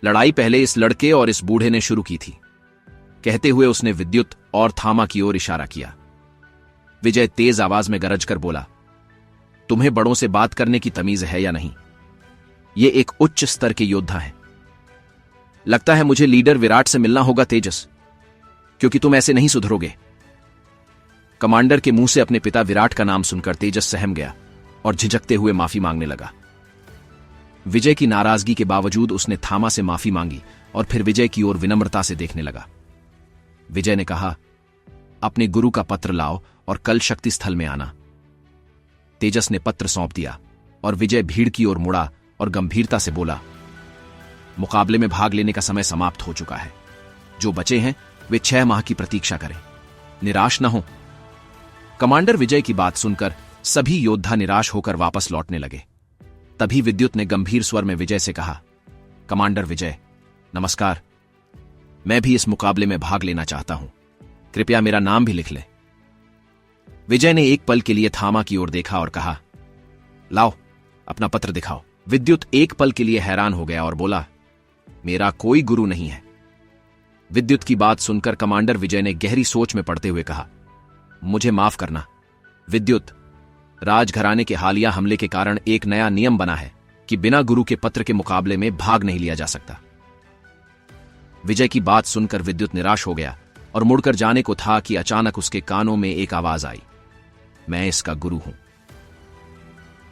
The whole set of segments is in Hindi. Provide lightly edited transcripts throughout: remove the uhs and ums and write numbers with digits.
लड़ाई पहले इस लड़के और इस बूढ़े ने शुरू की थी। कहते हुए उसने विद्युत और थामा की ओर इशारा किया। विजय तेज आवाज में गरज कर बोला, तुम्हें बड़ों से बात करने की तमीज है या नहीं? ये एक उच्च स्तर के योद्धा हैं। लगता है मुझे लीडर विराट से मिलना होगा तेजस, क्योंकि तुम ऐसे नहीं सुधरोगे। कमांडर के मुंह से अपने पिता विराट का नाम सुनकर तेजस सहम गया और झिझकते हुए माफी मांगने लगा। विजय की नाराजगी के बावजूद उसने थामा से माफी मांगी और फिर विजय की ओर विनम्रता से देखने लगा। विजय ने कहा, अपने गुरु का पत्र लाओ और कल शक्ति स्थल में आना। तेजस ने पत्र सौंप दिया और विजय भीड़ की ओर मुड़ा और गंभीरता से बोला, मुकाबले में भाग लेने का समय समाप्त हो चुका है। जो बचे हैं वे 6 माह की प्रतीक्षा करें, निराश न हो। कमांडर विजय की बात सुनकर सभी योद्धा निराश होकर वापस लौटने लगे। तभी विद्युत ने गंभीर स्वर में विजय से कहा, कमांडर विजय, नमस्कार। मैं भी इस मुकाबले में भाग लेना चाहता हूं, कृपया मेरा नाम भी लिख लें। विजय ने एक पल के लिए थामा की ओर देखा और कहा, लाओ अपना पत्र दिखाओ। विद्युत एक पल के लिए हैरान हो गया और बोला, मेरा कोई गुरु नहीं है। विद्युत की बात सुनकर कमांडर विजय ने गहरी सोच में पड़ते हुए कहा, मुझे माफ करना विद्युत, राजघराने के हालिया हमले के कारण एक नया नियम बना है कि बिना गुरु के पत्र के मुकाबले में भाग नहीं लिया जा सकता। विजय की बात सुनकर विद्युत निराश हो गया और मुड़कर जाने को था कि अचानक उसके कानों में एक आवाज आई, मैं इसका गुरु हूं।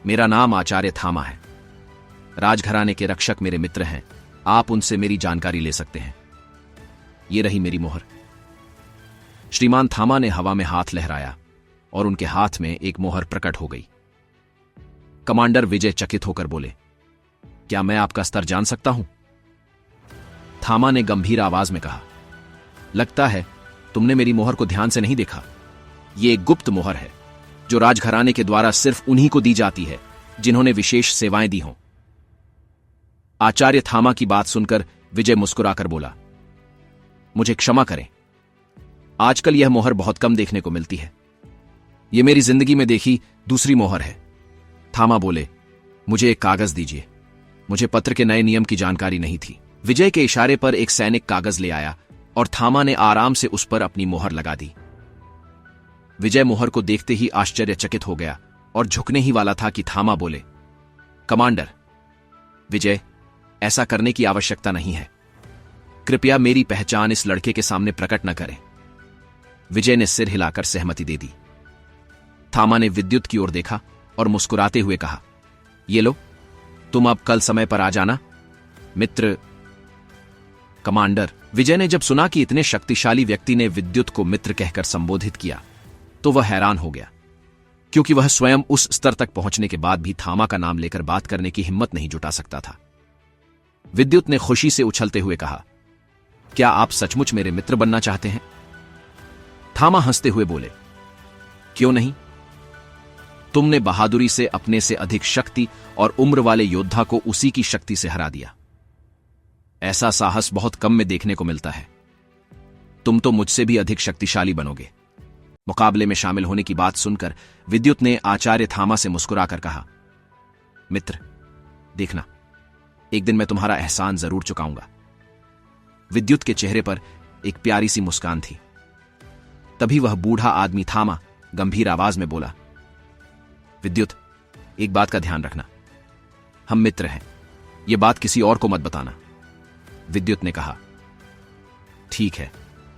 मेरा नाम आचार्य थामा है। राजघराने के रक्षक मेरे मित्र हैं, आप उनसे मेरी जानकारी ले सकते हैं। ये रही मेरी मोहर। श्रीमान थामा ने हवा में हाथ लहराया और उनके हाथ में एक मोहर प्रकट हो गई। कमांडर विजय चकित होकर बोले, क्या मैं आपका स्तर जान सकता हूं? थामा ने गंभीर आवाज में कहा, लगता है तुमने मेरी मोहर को ध्यान से नहीं देखा। यह एक गुप्त मोहर है जो राजघराने के द्वारा सिर्फ उन्हीं को दी जाती है जिन्होंने विशेष सेवाएं दी हों। आचार्य थामा की बात सुनकर विजय मुस्कुराकर बोला, मुझे क्षमा करें, आजकल यह मोहर बहुत कम देखने को मिलती है। यह मेरी जिंदगी में देखी दूसरी मोहर है। थामा बोले, मुझे एक कागज दीजिए, मुझे पत्र के नए नियम की जानकारी नहीं थी। विजय के इशारे पर एक सैनिक कागज ले आया और थामा ने आराम से उस पर अपनी मोहर लगा दी। विजय मोहर को देखते ही आश्चर्यचकित हो गया और झुकने ही वाला था कि थामा बोले, कमांडर विजय, ऐसा करने की आवश्यकता नहीं है। कृपया मेरी पहचान इस लड़के के सामने प्रकट न करें। विजय ने सिर हिलाकर सहमति दे दी। थामा ने विद्युत की ओर देखा और मुस्कुराते हुए कहा, ये लो, तुम अब कल समय पर आ जाना। मित्र। कमांडर विजय ने जब सुना कि इतने शक्तिशाली व्यक्ति ने विद्युत को मित्र कहकर संबोधित किया तो वह हैरान हो गया, क्योंकि वह स्वयं उस स्तर तक पहुंचने के बाद भी थामा का नाम लेकर बात करने की हिम्मत नहीं जुटा सकता था। विद्युत ने खुशी से उछलते हुए कहा, क्या आप सचमुच मेरे मित्र बनना चाहते हैं? थामा हंसते हुए बोले, क्यों नहीं? तुमने बहादुरी से अपने से अधिक शक्ति और उम्र वाले योद्धा को उसी की शक्ति से हरा दिया। ऐसा साहस बहुत कम में देखने को मिलता है। तुम तो मुझसे भी अधिक शक्तिशाली बनोगे। मुकाबले में शामिल होने की बात सुनकर विद्युत ने आचार्य थामा से मुस्कुराकर कहा, मित्र, देखना, एक दिन मैं तुम्हारा एहसान जरूर चुकाऊंगा। विद्युत के चेहरे पर एक प्यारी सी मुस्कान थी। तभी वह बूढ़ा आदमी थामा गंभीर आवाज में बोला, विद्युत, एक बात का ध्यान रखना, हम मित्र हैं, यह बात किसी और को मत बताना। विद्युत ने कहा, ठीक है,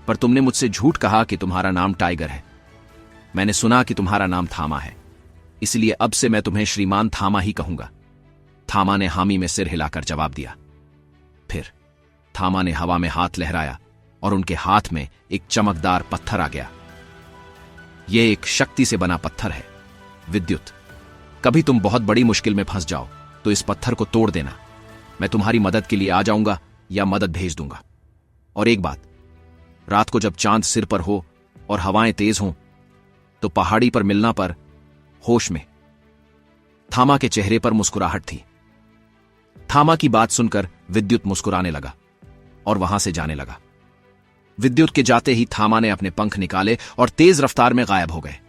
पर तुमने मुझसे झूठ कहा कि तुम्हारा नाम टाइगर है। मैंने सुना कि तुम्हारा नाम थामा है, इसलिए अब से मैं तुम्हें श्रीमान थामा ही कहूंगा। थामा ने हामी में सिर हिलाकर जवाब दिया। फिर थामा ने हवा में हाथ लहराया और उनके हाथ में एक चमकदार पत्थर आ गया। यह एक शक्ति से बना पत्थर है। विद्युत, कभी तुम बहुत बड़ी मुश्किल में फंस जाओ तो इस पत्थर को तोड़ देना। मैं तुम्हारी मदद के लिए आ जाऊंगा या मदद भेज दूंगा। और एक बात, रात को जब चांद सिर पर हो और हवाएं तेज हों तो पहाड़ी पर मिलना पर होश में। थामा के चेहरे पर मुस्कुराहट थी। थामा की बात सुनकर विद्युत मुस्कुराने लगा और वहां से जाने लगा। विद्युत के जाते ही थामा ने अपने पंख निकाले और तेज रफ्तार में गायब हो गए।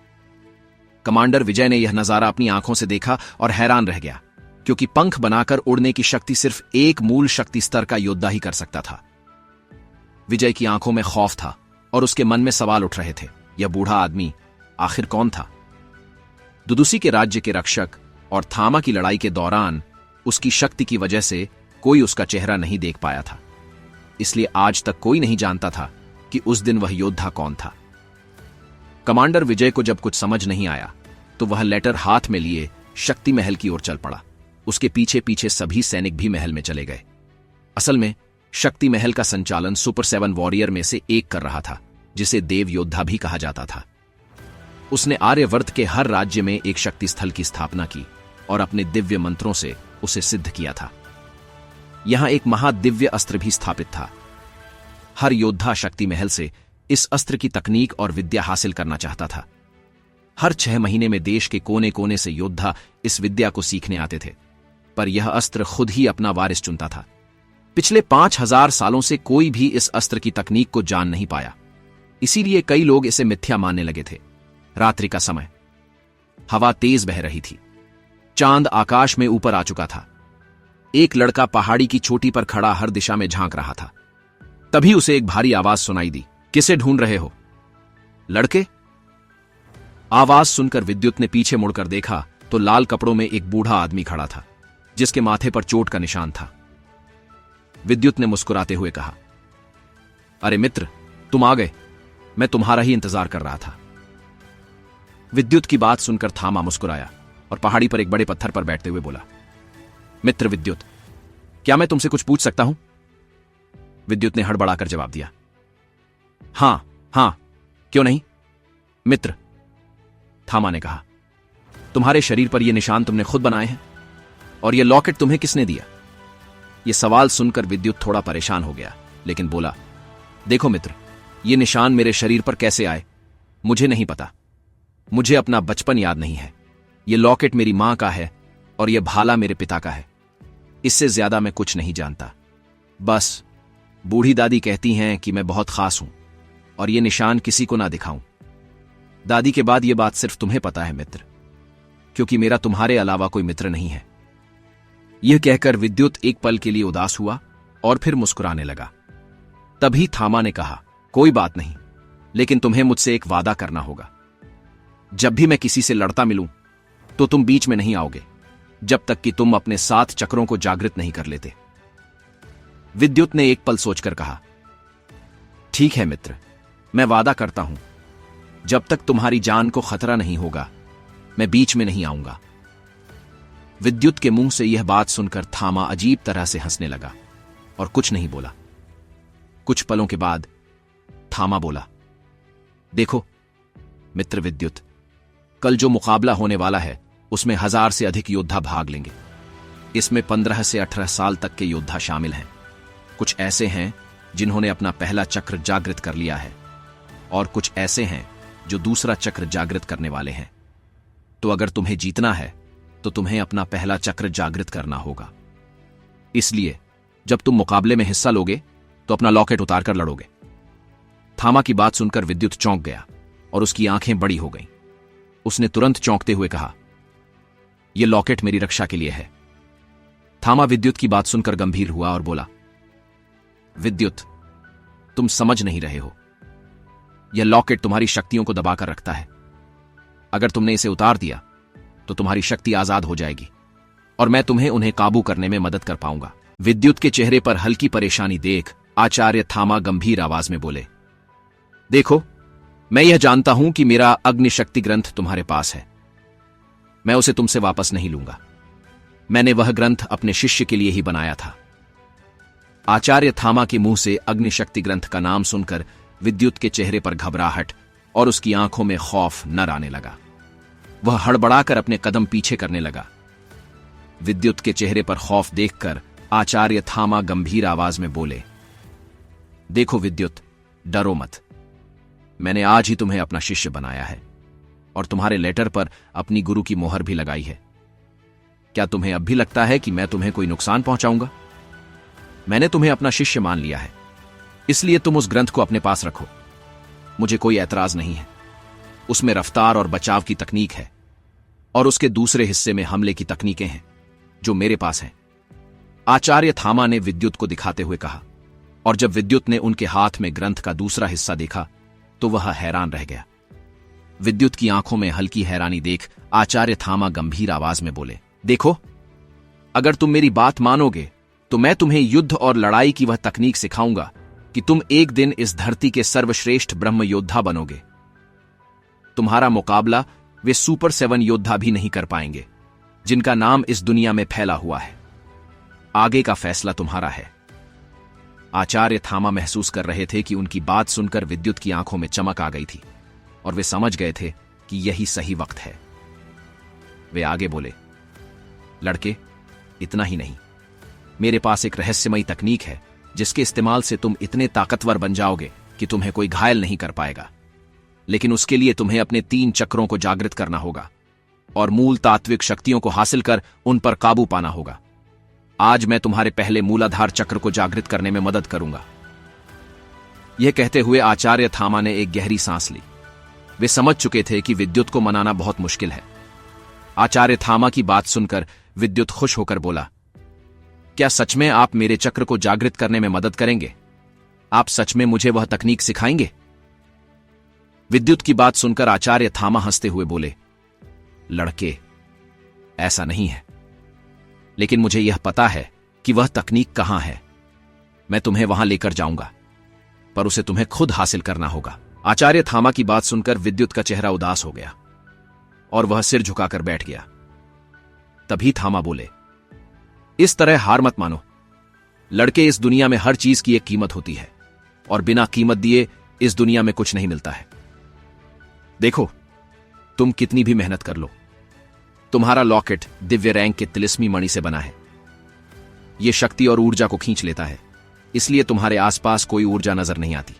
कमांडर विजय ने यह नजारा अपनी आंखों से देखा और हैरान रह गया। क्योंकि पंख बनाकर उड़ने की शक्ति सिर्फ एक मूल शक्ति स्तर का योद्धा ही कर सकता था। विजय की आंखों में खौफ था और उसके मन में सवाल उठ रहे थे, यह बूढ़ा आदमी आखिर कौन था? दुदुसी के राज्य के रक्षक और थामा की लड़ाई के दौरान उसकी शक्ति की वजह से कोई उसका चेहरा नहीं देख पाया था, इसलिए आज तक कोई नहीं जानता था कि उस दिन वह योद्धा कौन था। कमांडर विजय को जब कुछ समझ नहीं आया तो वह लेटर हाथ में लिए शक्ति महल की ओर चल पड़ा। उसके पीछे पीछे सभी सैनिक भी महल में चले गए। असल में शक्ति महल का संचालन सुपर 7 वॉरियर में से एक कर रहा था, जिसे देव योद्धा भी कहा जाता था। उसने आर्यवर्त के हर राज्य में एक शक्ति स्थल की स्थापना की और अपने दिव्य मंत्रों से उसे सिद्ध किया था। यहां एक महादिव्य अस्त्र भी स्थापित था। हर योद्धा शक्ति महल से इस अस्त्र की तकनीक और विद्या हासिल करना चाहता था। हर 6 महीने में देश के कोने कोने से योद्धा इस विद्या को सीखने आते थे, पर यह अस्त्र खुद ही अपना वारिस चुनता था। पिछले 5000 सालों से कोई भी इस अस्त्र की तकनीक को जान नहीं पाया, इसीलिए कई लोग इसे मिथ्या मानने लगे थे। रात्रि का समय, हवा तेज बह रही थी, चांद आकाश में ऊपर आ चुका था। एक लड़का पहाड़ी की चोटी पर खड़ा हर दिशा में झांक रहा था। तभी उसे एक भारी आवाज सुनाई दी, किसे ढूंढ रहे हो लड़के? आवाज सुनकर विद्युत ने पीछे मुड़कर देखा तो लाल कपड़ों में एक बूढ़ा आदमी खड़ा था, जिसके माथे पर चोट का निशान था। विद्युत ने मुस्कुराते हुए कहा, अरे मित्र, तुम आ गए, मैं तुम्हारा ही इंतजार कर रहा था। विद्युत की बात सुनकर थामा मुस्कुराया और पहाड़ी पर एक बड़े पत्थर पर बैठते हुए बोला, मित्र विद्युत, क्या मैं तुमसे कुछ पूछ सकता हूं? विद्युत ने हड़बड़ाकर जवाब दिया, हां हां, क्यों नहीं मित्र। थामा ने कहा, तुम्हारे शरीर पर यह निशान तुमने खुद बनाए हैं, और यह लॉकेट तुम्हें किसने दिया? यह सवाल सुनकर विद्युत थोड़ा परेशान हो गया, लेकिन बोला, देखो मित्र, यह निशान मेरे शरीर पर कैसे आए मुझे नहीं पता। मुझे अपना बचपन याद नहीं है। यह लॉकेट मेरी मां का है और यह भाला मेरे पिता का है। इससे ज्यादा मैं कुछ नहीं जानता। बस बूढ़ी दादी कहती हैं कि मैं बहुत खास हूं और यह निशान किसी को ना दिखाऊं। दादी के बाद यह बात सिर्फ तुम्हें पता है मित्र, क्योंकि मेरा तुम्हारे अलावा कोई मित्र नहीं है। यह कहकर विद्युत एक पल के लिए उदास हुआ और फिर मुस्कुराने लगा। तभी थामा ने कहा, कोई बात नहीं, लेकिन तुम्हें मुझसे एक वादा करना होगा। जब भी मैं किसी से लड़ता मिलूं तो तुम बीच में नहीं आओगे, जब तक कि तुम अपने 7 चक्रों को जागृत नहीं कर लेते। विद्युत ने एक पल सोचकर कहा, ठीक है मित्र, मैं वादा करता हूं, जब तक तुम्हारी जान को खतरा नहीं होगा मैं बीच में नहीं आऊंगा। विद्युत के मुंह से यह बात सुनकर थामा अजीब तरह से हंसने लगा और कुछ नहीं बोला। कुछ पलों के बाद थामा बोला, देखो मित्र विद्युत, कल जो मुकाबला होने वाला है उसमें 1000 से अधिक योद्धा भाग लेंगे। इसमें 15 से 18 साल तक के योद्धा शामिल हैं। कुछ ऐसे हैं जिन्होंने अपना पहला चक्र जागृत कर लिया है और कुछ ऐसे हैं जो दूसरा चक्र जागृत करने वाले हैं। तो अगर तुम्हें जीतना है तो तुम्हें अपना पहला चक्र जागृत करना होगा। इसलिए जब तुम मुकाबले में हिस्सा लोगे तो अपना लॉकेट उतारकर लड़ोगे। थामा की बात सुनकर विद्युत चौंक गया और उसकी आंखें बड़ी हो गईं। उसने तुरंत चौंकते हुए कहा, यह लॉकेट मेरी रक्षा के लिए है। थामा विद्युत की बात सुनकर गंभीर हुआ और बोला, विद्युत, तुम समझ नहीं रहे हो। यह लॉकेट तुम्हारी शक्तियों को दबाकर रखता है। अगर तुमने इसे उतार दिया तो तुम्हारी शक्ति आजाद हो जाएगी और मैं तुम्हें उन्हें काबू करने में मदद कर पाऊंगा। विद्युत के चेहरे पर हल्की परेशानी देख आचार्य थामा गंभीर आवाज में बोले, देखो, मैं यह जानता हूं कि मेरा अग्नि शक्ति ग्रंथ तुम्हारे पास है। मैं उसे तुमसे वापस नहीं लूंगा। मैंने वह ग्रंथ अपने शिष्य के लिए ही बनाया था। आचार्य थामा के मुंह से अग्नि शक्ति ग्रंथ का नाम सुनकर विद्युत के चेहरे पर घबराहट और उसकी आंखों में खौफ नर आने लगा। वह हड़बड़ाकर अपने कदम पीछे करने लगा। विद्युत के चेहरे पर खौफ देखकर आचार्य थामा गंभीर आवाज में बोले, देखो विद्युत, डरो मत। मैंने आज ही तुम्हें अपना शिष्य बनाया है और तुम्हारे लेटर पर अपनी गुरु की मोहर भी लगाई है। क्या तुम्हें अब भी लगता है कि मैं तुम्हें कोई नुकसान पहुंचाऊंगा? मैंने तुम्हें अपना शिष्य मान लिया है, इसलिए तुम उस ग्रंथ को अपने पास रखो। मुझे कोई ऐतराज नहीं है। उसमें रफ्तार और बचाव की तकनीक है और उसके दूसरे हिस्से में हमले की तकनीकें हैं। जो मेरे पास हैं, आचार्य थामा ने विद्युत को दिखाते हुए कहा। और जब विद्युत ने उनके हाथ में ग्रंथ का दूसरा हिस्सा देखा तो वह हैरान रह गया। विद्युत की आंखों में हल्की हैरानी देख आचार्य थामा गंभीर आवाज में बोले, देखो, अगर तुम मेरी बात मानोगे तो मैं तुम्हें युद्ध और लड़ाई की वह तकनीक सिखाऊंगा कि तुम एक दिन इस धरती के सर्वश्रेष्ठ ब्रह्म योद्धा बनोगे। तुम्हारा मुकाबला वे सुपर 7 योद्धा भी नहीं कर पाएंगे जिनका नाम इस दुनिया में फैला हुआ है। आगे का फैसला तुम्हारा है। आचार्य थामा महसूस कर रहे थे कि उनकी बात सुनकर विद्युत की आंखों में चमक आ गई थी और वे समझ गए थे कि यही सही वक्त है। वे आगे बोले, लड़के, इतना ही नहीं, मेरे पास एक रहस्यमयी तकनीक है जिसके इस्तेमाल से तुम इतने ताकतवर बन जाओगे कि तुम्हें कोई घायल नहीं कर पाएगा। लेकिन उसके लिए तुम्हें अपने 3 चक्रों को जागृत करना होगा और मूल तात्विक शक्तियों को हासिल कर उन पर काबू पाना होगा। आज मैं तुम्हारे पहले मूलाधार चक्र को जागृत करने में मदद करूंगा। यह कहते हुए आचार्य थामा ने एक गहरी सांस ली। वे समझ चुके थे कि विद्युत को मनाना बहुत मुश्किल है। आचार्य थामा की बात सुनकर विद्युत खुश होकर बोला, क्या सच में आप मेरे चक्र को जागृत करने में मदद करेंगे? आप सच में मुझे वह तकनीक सिखाएंगे? विद्युत की बात सुनकर आचार्य थामा हंसते हुए बोले, लड़के, ऐसा नहीं है, लेकिन मुझे यह पता है कि वह तकनीक कहां है। मैं तुम्हें वहां लेकर जाऊंगा, पर उसे तुम्हें खुद हासिल करना होगा। आचार्य थामा की बात सुनकर विद्युत का चेहरा उदास हो गया और वह सिर झुकाकर बैठ गया। तभी थामा बोले, इस तरह हार मत मानो। लड़के, इस दुनिया में हर चीज की एक कीमत होती है और बिना कीमत दिए इस दुनिया में कुछ नहीं मिलता है। देखो, तुम कितनी भी मेहनत कर लो, तुम्हारा लॉकेट दिव्य रैंक के तिलिस्मी मणि से बना है। यह शक्ति और ऊर्जा को खींच लेता है, इसलिए तुम्हारे आसपास कोई ऊर्जा नजर नहीं आती।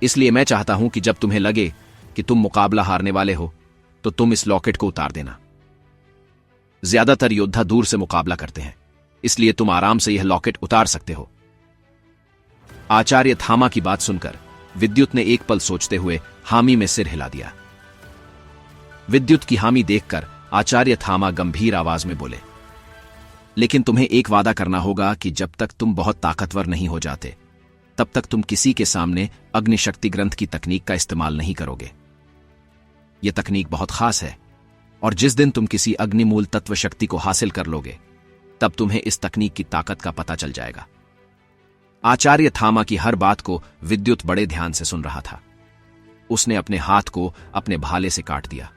इसलिए मैं चाहता हूं कि जब तुम्हें लगे कि तुम मुकाबला हारने वाले हो तो तुम इस लॉकेट को उतार देना। ज्यादातर योद्धा दूर से मुकाबला करते हैं, इसलिए तुम आराम से यह लॉकेट उतार सकते हो। आचार्य थामा की बात सुनकर विद्युत ने एक पल सोचते हुए हामी में सिर हिला दिया। विद्युत की हामी देखकर आचार्य थामा गंभीर आवाज में बोले, लेकिन तुम्हें एक वादा करना होगा कि जब तक तुम बहुत ताकतवर नहीं हो जाते तब तक तुम किसी के सामने अग्निशक्ति ग्रंथ की तकनीक का इस्तेमाल नहीं करोगे। यह तकनीक बहुत खास है और जिस दिन तुम किसी अग्निमूल तत्व शक्ति को हासिल कर लोगे तब तुम्हें इस तकनीक की ताकत का पता चल जाएगा। आचार्य थामा की हर बात को विद्युत बड़े ध्यान से सुन रहा था। उसने अपने हाथ को अपने भाले से काट दिया।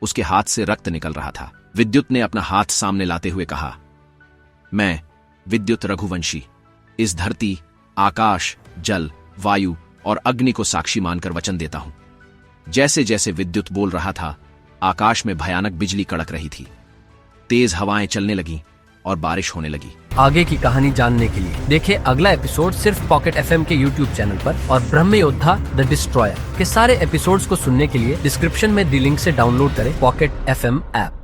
उसके हाथ से रक्त निकल रहा था। विद्युत ने अपना हाथ सामने लाते हुए कहा, मैं विद्युत रघुवंशी इस धरती, आकाश, जल, वायु और अग्नि को साक्षी मानकर वचन देता हूं। जैसे जैसे विद्युत बोल रहा था, आकाश में भयानक बिजली कड़क रही थी, तेज हवाएं चलने लगीं और बारिश होने लगी। आगे की कहानी जानने के लिए देखें अगला एपिसोड सिर्फ पॉकेट एफएम के यूट्यूब चैनल पर। और ब्रह्म योद्धा द डिस्ट्रॉयर के सारे एपिसोड्स को सुनने के लिए डिस्क्रिप्शन में दी लिंक से डाउनलोड करें पॉकेट एफएम ऐप।